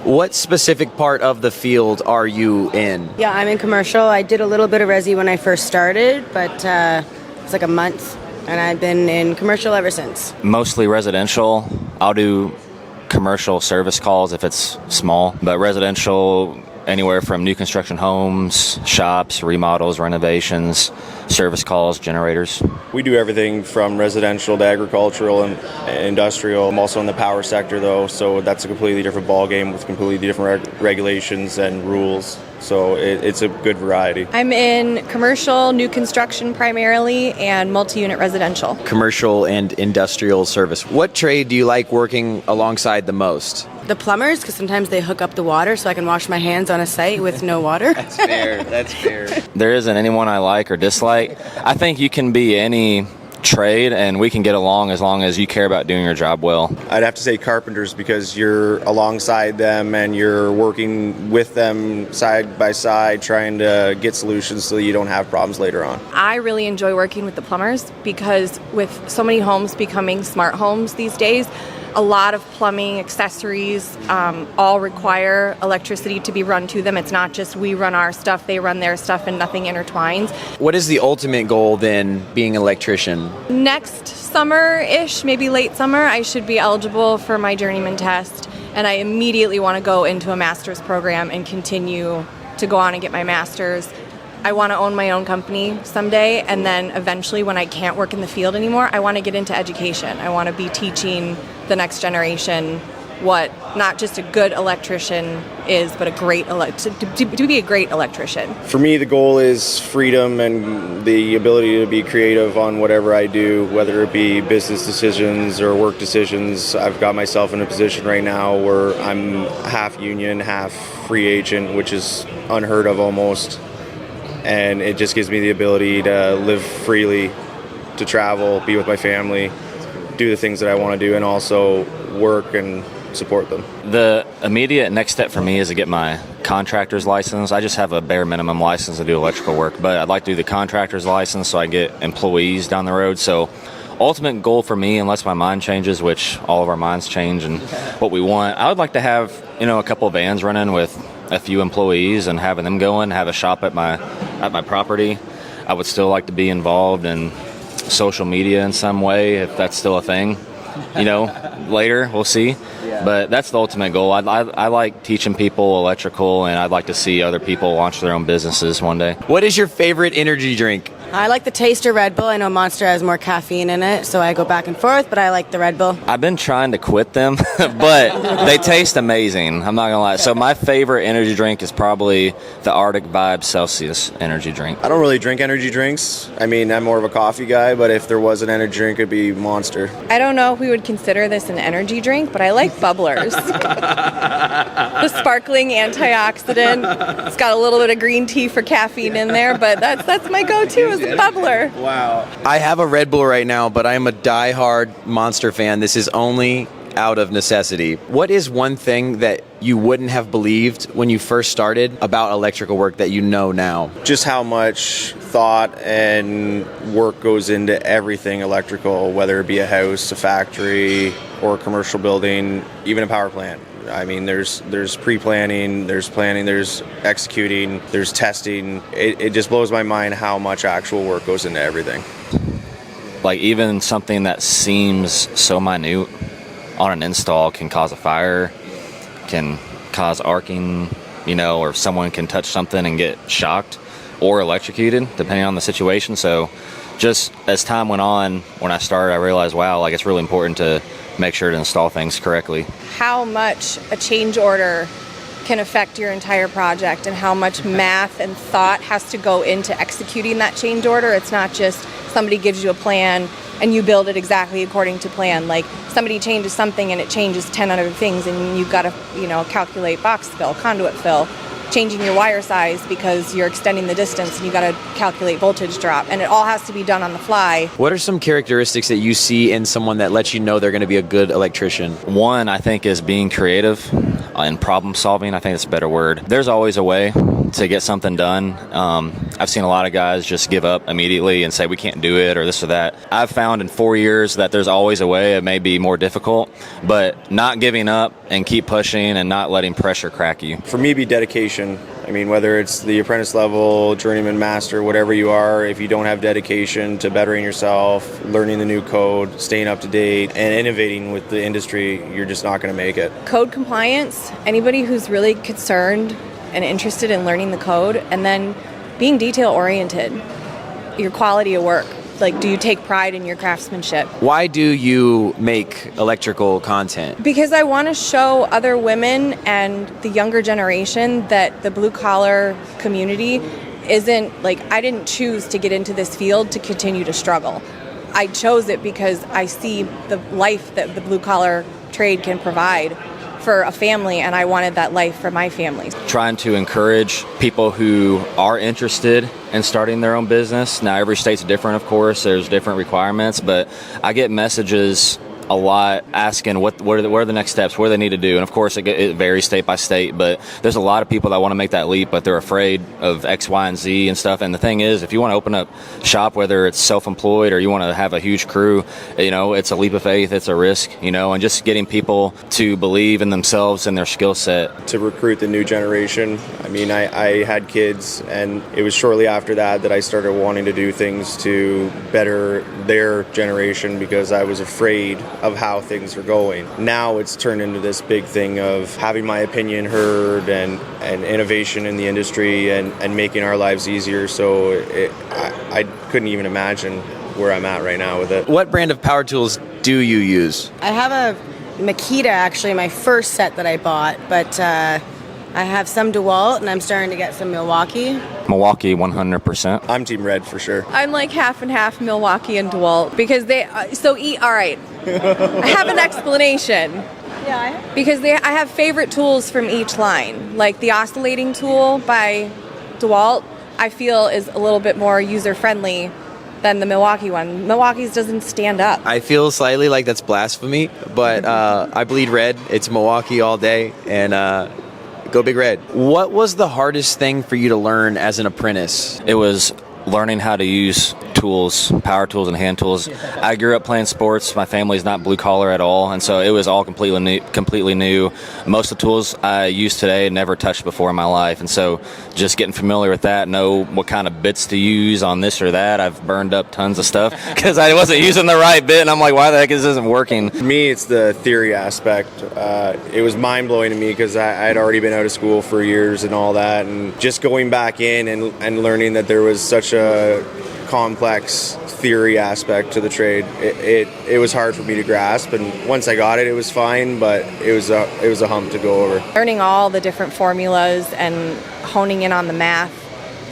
What specific part of the field are you in? Yeah, I'm in commercial. I did a little bit of resi when I first started, but it's like a month, and I've been in commercial ever since. Mostly residential. I'll do commercial service calls if it's small, but residential, anywhere from new construction homes, shops, remodels, renovations, service calls, generators. We do everything from residential to agricultural and industrial. I'm also in the power sector though, so that's a completely different ballgame with completely different regulations and rules. So it's a good variety. I'm in commercial, new construction primarily, and multi-unit residential. Commercial and industrial service. What trade do you like working alongside the most? The plumbers, because sometimes they hook up the water so I can wash my hands on a site with no water. That's fair. That's fair. There isn't anyone I like or dislike. I think you can be any trade and we can get along as long as you care about doing your job well. I'd have to say carpenters because you're alongside them and you're working with them side by side trying to get solutions so you don't have problems later on. I really enjoy working with the plumbers because with so many homes becoming smart homes these days, a lot of plumbing accessories all require electricity to be run to them. It's not just we run our stuff, they run their stuff, and nothing intertwines. What is the ultimate goal then, being an electrician? Next summer-ish, maybe late summer, I should be eligible for my journeyman test, and I immediately want to go into a master's program and continue to go on and get my master's. I want to own my own company someday, and then eventually when I can't work in the field anymore, I want to get into education. I want to be teaching the next generation what not just a good electrician is, but to be a great electrician. For me, the goal is freedom and the ability to be creative on whatever I do, whether it be business decisions or work decisions. I've got myself in a position right now where I'm half union, half free agent, which is unheard of almost. And it just gives me the ability to live freely, to travel, be with my family, do the things that I want to do, and also work and support them. The immediate next step for me is to get my contractor's license. I just have a bare minimum license to do electrical work, but I'd like to do the contractor's license so I get employees down the road. So ultimate goal for me, unless my mind changes, which all of our minds change and what we want, I would like to have, a couple of vans running with a few employees and having them going, have a shop at my property. I would still like to be involved in social media in some way, if that's still a thing. Later, we'll see. Yeah. But that's the ultimate goal. I like teaching people electrical, and I'd like to see other people launch their own businesses one day. What is your favorite energy drink? I like the taster Red Bull. I know Monster has more caffeine in it, so I go back and forth, but I like the Red Bull. I've been trying to quit them, but they taste amazing. I'm not going to lie. So my favorite energy drink is probably the Arctic Vibe Celsius energy drink. I don't really drink energy drinks. I mean, I'm more of a coffee guy, but if there was an energy drink, it'd be Monster. I don't know if we would consider this an energy drink, but I like bubblers. The sparkling antioxidant. It's got a little bit of green tea for caffeine in there, but that's my go-to is a bubbler. Wow. I have a Red Bull right now, but I am a diehard Monster fan. This is only out of necessity. What is one thing that you wouldn't have believed when you first started about electrical work that you know now? Just how much thought and work goes into everything electrical, whether it be a house, a factory, or a commercial building, even a power plant. I mean, there's pre-planning, there's planning, there's executing, there's testing. It just blows my mind how much actual work goes into everything. Like even something that seems so minute on an install can cause a fire, can cause arcing, or someone can touch something and get shocked or electrocuted, depending on the situation. So just as time went on, when I started, I realized, wow, it's really important to make sure to install things correctly. How much a change order can affect your entire project and how much math and thought has to go into executing that change order. It's not just somebody gives you a plan and you build it exactly according to plan. Like somebody changes something and it changes 10 other things, and you've got to, calculate box fill, conduit fill, changing your wire size because you're extending the distance, and you got to calculate voltage drop, and it all has to be done on the fly. What are some characteristics that you see in someone that lets you know they're going to be a good electrician? One, I think, is being creative and problem solving. I think that's a better word. There's always a way. to get something done. I've seen a lot of guys just give up immediately and say we can't do it or this or that. I've found in 4 years that there's always a way. It may be more difficult, but not giving up and keep pushing and not letting pressure crack you. For me, it'd be dedication. I mean, whether it's the apprentice level, journeyman, master, whatever you are, if you don't have dedication to bettering yourself, learning the new code, staying up to date, and innovating with the industry, you're just not going to make it. Code compliance, anybody who's really concerned and interested in learning the code, and then being detail oriented, your quality of work. Like, do you take pride in your craftsmanship? Why do you make electrical content? Because I want to show other women and the younger generation that the blue collar community isn't like, I didn't choose to get into this field to continue to struggle. I chose it because I see the life that the blue collar trade can provide for a family, and I wanted that life for my family. Trying to encourage people who are interested in starting their own business. Now, every state's different, of course. There's different requirements, but I get messages a lot asking what are the next steps, what do they need to do, and of course it varies state by state, but there's a lot of people that want to make that leap, but they're afraid of X, Y, and Z and stuff. And the thing is, if you want to open up shop, whether it's self-employed or you want to have a huge crew, it's a leap of faith, it's a risk, and just getting people to believe in themselves and their skill set. To recruit the new generation, I mean, I had kids, and it was shortly after that I started wanting to do things to better their generation because I was afraid of how things are going. Now it's turned into this big thing of having my opinion heard and innovation in the industry and making our lives easier. So I couldn't even imagine where I'm at right now with it. What brand of power tools do you use? I have a Makita, actually, my first set that I bought, but I have some DeWalt, and I'm starting to get some Milwaukee. Milwaukee, 100%. I'm Team Red for sure. I'm like half and half Milwaukee and DeWalt because all right. I have an explanation. Yeah. Because I have favorite tools from each line. Like the oscillating tool by DeWalt, I feel is a little bit more user-friendly than the Milwaukee one. Milwaukee's doesn't stand up. I feel slightly like that's blasphemy, but I bleed red. It's Milwaukee all day, and go Big Red. What was the hardest thing for you to learn as an apprentice? It was learning how to use tools, power tools and hand tools. I grew up playing sports. My family's not blue collar at all, and so it was all completely new. Most of the tools I use today never touched before in my life, and so just getting familiar with that, know what kind of bits to use on this or that. I've burned up tons of stuff because I wasn't using the right bit, and I'm like, why the heck is this isn't working? For me, it's the theory aspect. It was mind-blowing to me because I had already been out of school for years and all that, and just going back in and learning that there was such a complex theory aspect to the trade. It was hard for me to grasp, and once I got it, it was fine, but it was a hump to go over. Learning all the different formulas and honing in on the math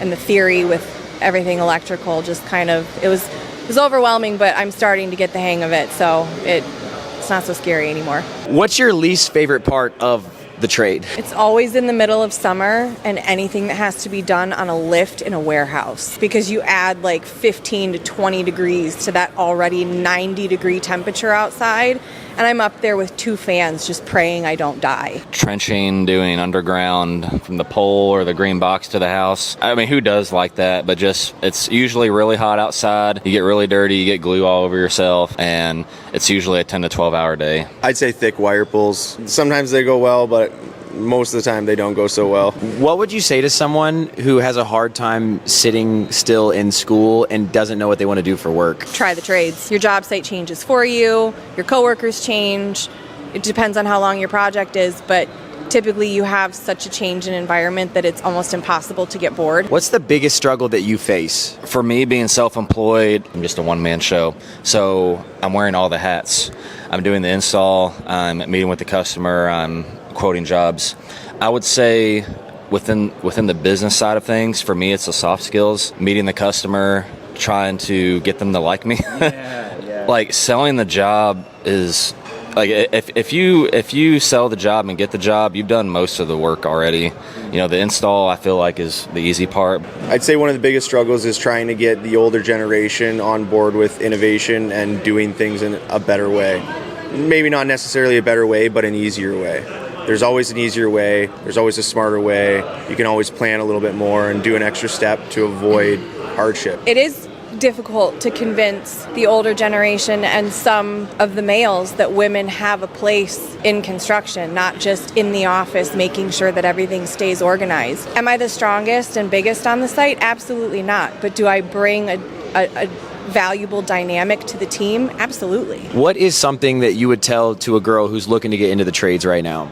and the theory with everything electrical, just kind of, it was overwhelming, but I'm starting to get the hang of it, so it's not so scary anymore. What's your least favorite part of the trade? It's always in the middle of summer and anything that has to be done on a lift in a warehouse, because you add like 15 to 20 degrees to that already 90-degree temperature outside, and I'm up there with 2 fans just praying I don't die. Trenching, doing underground from the pole or the green box to the house. I mean, who does like that? But just, it's usually really hot outside. You get really dirty, you get glue all over yourself, and it's usually a 10 to 12 hour day. I'd say thick wire pulls. Sometimes they go well, but most of the time they don't go so well. What would you say to someone who has a hard time sitting still in school and doesn't know what they want to do for work? Try the trades. Your job site changes for you, your coworkers change. It depends on how long your project is, but typically you have such a change in environment that it's almost impossible to get bored. What's the biggest struggle that you face? For me, being self-employed, I'm just a one-man show, so I'm wearing all the hats. I'm doing the install, I'm meeting with the customer, I'm quoting jobs. I would say within the business side of things, for me, it's the soft skills, meeting the customer, trying to get them to like me. Yeah. Like selling the job is like, if you sell the job and get the job, you've done most of the work already. The install, I feel like, is the easy part. I'd say one of the biggest struggles is trying to get the older generation on board with innovation and doing things in a better way. Maybe not necessarily a better way, but an easier way. there's always an easier way. There's always a smarter way. You can always plan a little bit more and do an extra step to avoid hardship. It is difficult to convince the older generation and some of the males that women have a place in construction, not just in the office making sure that everything stays organized. Am I the strongest and biggest on the site? Absolutely not. But do I bring a valuable dynamic to the team? Absolutely. What is something that you would tell to a girl who's looking to get into the trades right now?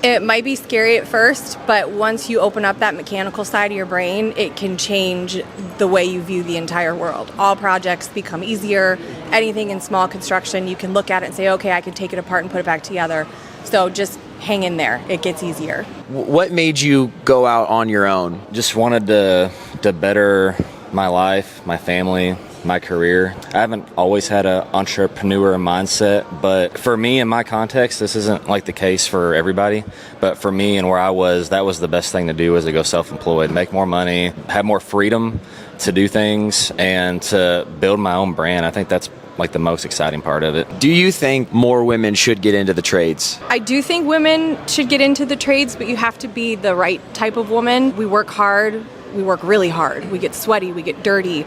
It might be scary at first, but once you open up that mechanical side of your brain, it can change the way you view the entire world. All projects become easier. Anything in small construction, you can look at it and say, okay, I can take it apart and put it back together. So just hang in there. It gets easier. What made you go out on your own? Just wanted to better my life, my family, my career. I haven't always had an entrepreneur mindset, but for me, in my context, this isn't like the case for everybody. But for me and where I was, that was the best thing to do, was to go self-employed, make more money, have more freedom to do things, and to build my own brand. I think that's like the most exciting part of it. Do you think more women should get into the trades? I do think women should get into the trades, but you have to be the right type of woman. We work hard. We work really hard. We get sweaty. We get dirty.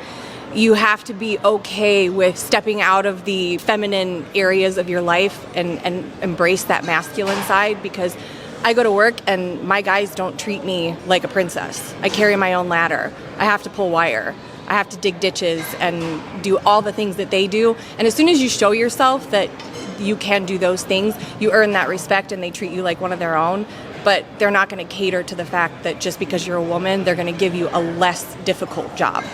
You have to be okay with stepping out of the feminine areas of your life and embrace that masculine side, because I go to work and my guys don't treat me like a princess. I carry my own ladder. I have to pull wire. I have to dig ditches and do all the things that they do. And as soon as you show yourself that you can do those things, you earn that respect and they treat you like one of their own. But they're not going to cater to the fact that just because you're a woman, they're going to give you a less difficult job.